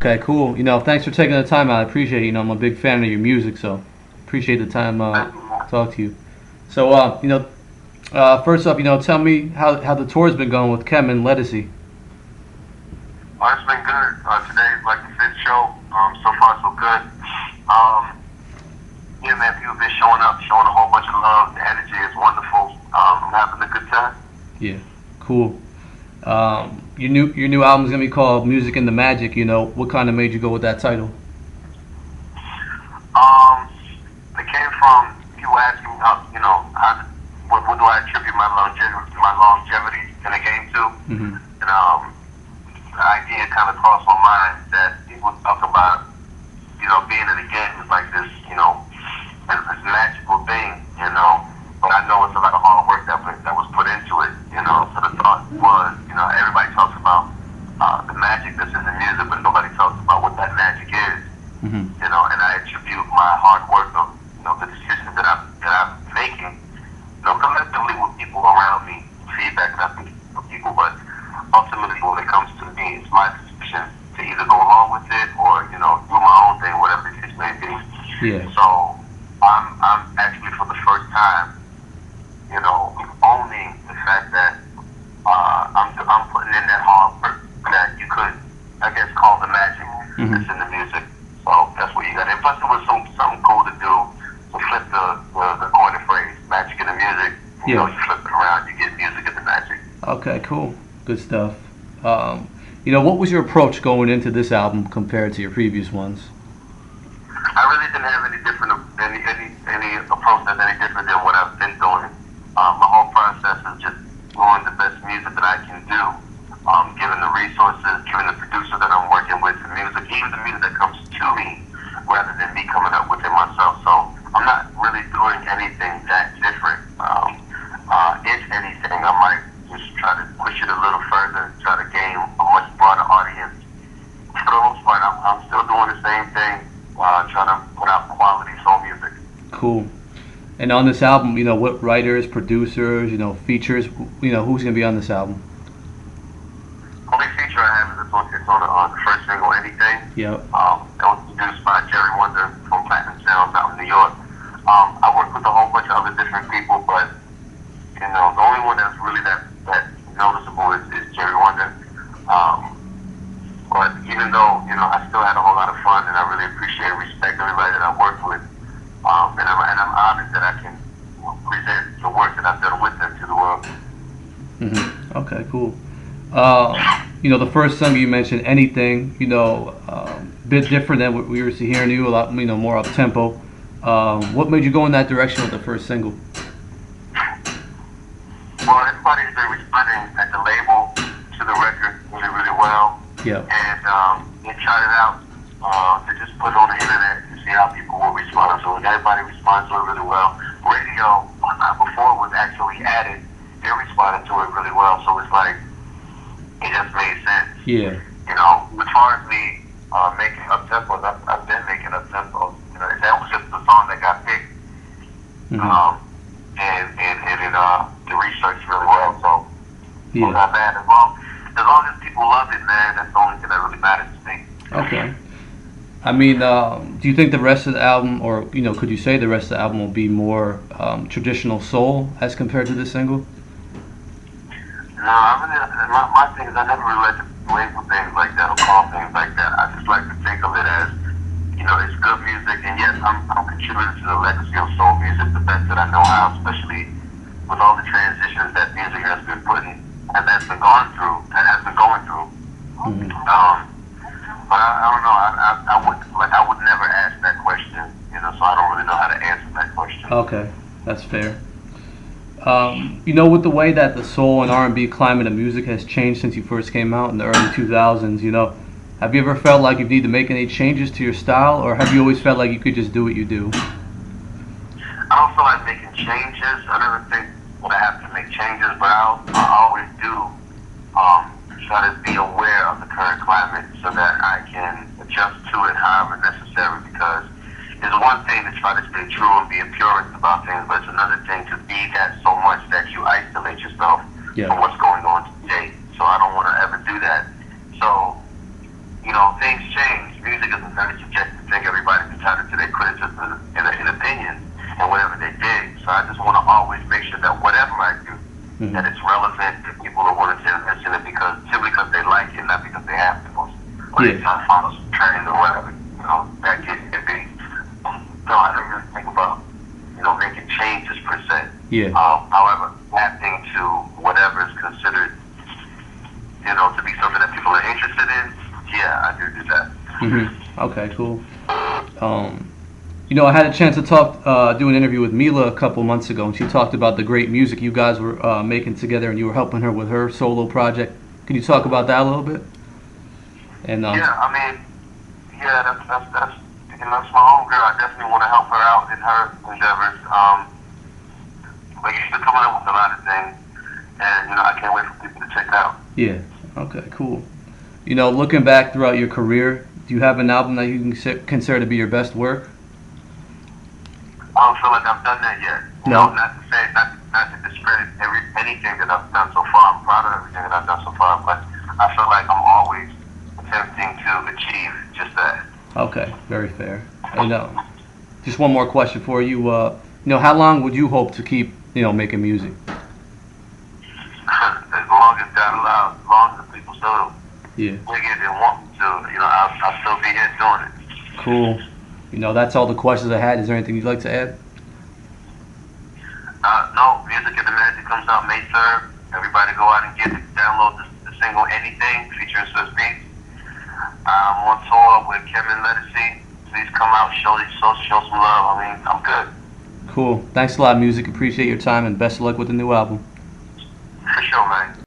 Okay, cool. Thanks for taking the time out. I appreciate it. I'm a big fan of your music, so appreciate the time Thank you, to man. talk to you. So, first up, tell me how the tour's been going with Kem and Lettucey. It's been good. Today is like the fifth show. So far so good. Um, yeah, man, people been showing up, showing a whole bunch of love. The energy is wonderful. I'm having a good time. Yeah, cool. Your new album's gonna be called Music in the Magic. What kind of made you go with that title? Um, it came from people asking me how, what do I attribute my longevity in the game to? Hmm. And the idea kind of crossed my mind that people talk about, being in the game is like this, this magical thing, But I know it's a lot of hard work that was put into it. So the thought was, everybody talks about the magic that's in the music, but nobody talks about what that magic is. Hmm. And I attribute my hard work of, the decisions that I'm making, collectively with people around me, feedback that I'm getting from people, but ultimately when it comes to me, it's my decision to either go along with it or, do my own thing, whatever the case may be. Yeah. So I'm actually for the first time, owning the fact that I'm putting in that hard work that you could, I guess, call the magic Hmm. that's in the music. So that's what you got. And plus, it was something cool to do to flip the coin of phrase, magic in the music. Yeah. You flip it around, you get music in the magic. Okay, cool. Good stuff. What was your approach going into this album compared to your previous ones? I really didn't have any approach that's any different than what I've been doing. My whole process is just doing the best music that I can do. Given the resources, given the producer that I'm working with, the music, even the music that comes to me, rather than me coming up with it myself. So I'm not really doing anything that different. If anything, I might just try to push it a little further, try to gain a much broader audience. For the most part, I'm still doing the same thing, trying to put out quality soul music. Cool. And on this album, what writers, producers, features, who's gonna be on this album? Only feature I have is it's on the first single, Anything. Yep. That was produced by Jerry Wonder from Platinum Sounds out in New York. I worked with a whole bunch of other different people, but the only one that's really that noticeable is Jerry Wonder. Um, but even though I still had a whole lot of fun, and I really appreciate and respect everybody that I worked with, and I'm honored that I can present the work that I've done with them to the world. Okay, cool. The first song you mentioned, Anything, bit different than what we were hearing you, a lot, more up tempo. What made you go in that direction with the first single? Well, everybody's been responding at the label to the record really, really well, Yeah. and they tried it out to just put it on the internet to see how people will respond to it. Everybody responds to it really well. Radio, before it was actually added, they responded to it really well, so it's like it just made sense. Yeah. As far as me making up tempos, I've been making up tempos. That was just the song that got picked, Hmm. and it researched really well. So I'm Yeah. not mad as long as people love it, man. That's the only thing that really matters to me. Okay. I mean, do you think the rest of the album, or could you say the rest of the album will be more traditional soul as compared to this single? No, my thing is I never really like to label things like that or call things like that. I just like to think of it as, it's good music, and yes, I'm contributing to the legacy of soul music the best that I know how, especially with all the transitions that music has been putting and that's been gone through and has been going through. Hmm. But I don't know. I would never ask that question, so I don't really know how to answer that question. Okay, that's fair. With the way that the soul and R&B climate of music has changed since you first came out in the early 2000s, have you ever felt like you need to make any changes to your style, or have you always felt like you could just do what you do? I don't feel like making changes. I never think that I have to make changes, but I always do try to be aware of the current climate so that I can adjust to it however necessary. Because it's one thing to try to stay true and be a purist about things, but it's another thing to be that so much that you isolate yourself Yeah. from what's going on today. So I don't want to ever do that. So, things change. Music is a very subjective thing. Everybody's entitled to their criticism and opinions and whatever they dig. So I just want to always make sure that whatever I do, that it's relevant to people who want to invest in it simply because they like it, not because they have to. Or they try to follow some trend or whatever. That can be. So I don't really think about, making changes per se. Yeah. However, adapting to whatever is considered, to be something that people are interested in, yeah, I do that. Okay, cool. I had a chance to do an interview with Mila a couple months ago, and she talked about the great music you guys were making together, and you were helping her with her solo project. Can you talk about that a little bit? And that's my homegirl. I definitely want to help her out in her endeavors. But she's been coming up with a lot of things, and I can't wait for people to check out. Yeah. Okay. Cool. Looking back throughout your career, do you have an album that you can consider to be your best work? I don't feel like I've done that yet. No. Not to discredit anything that I've done so far. I'm proud of everything that I've done so far, but I feel like I'm always attempting to achieve just that. Okay, very fair. And just one more question for you. How long would you hope to keep, making music? As long as God allows, as long as the people still dig it and want me to, I'll still be here doing it. Cool. That's all the questions I had. Is there anything you'd like to add? No, MusiqInTheMagic comes out May 3rd. Everybody go out and get it. Download the single Anything featuring Swiss Beats. I'm on tour with Kevin Lettucey. Please come out, show some love. I'm good. Cool. Thanks a lot, Musiq. Appreciate your time, and best of luck with the new album. For sure, man.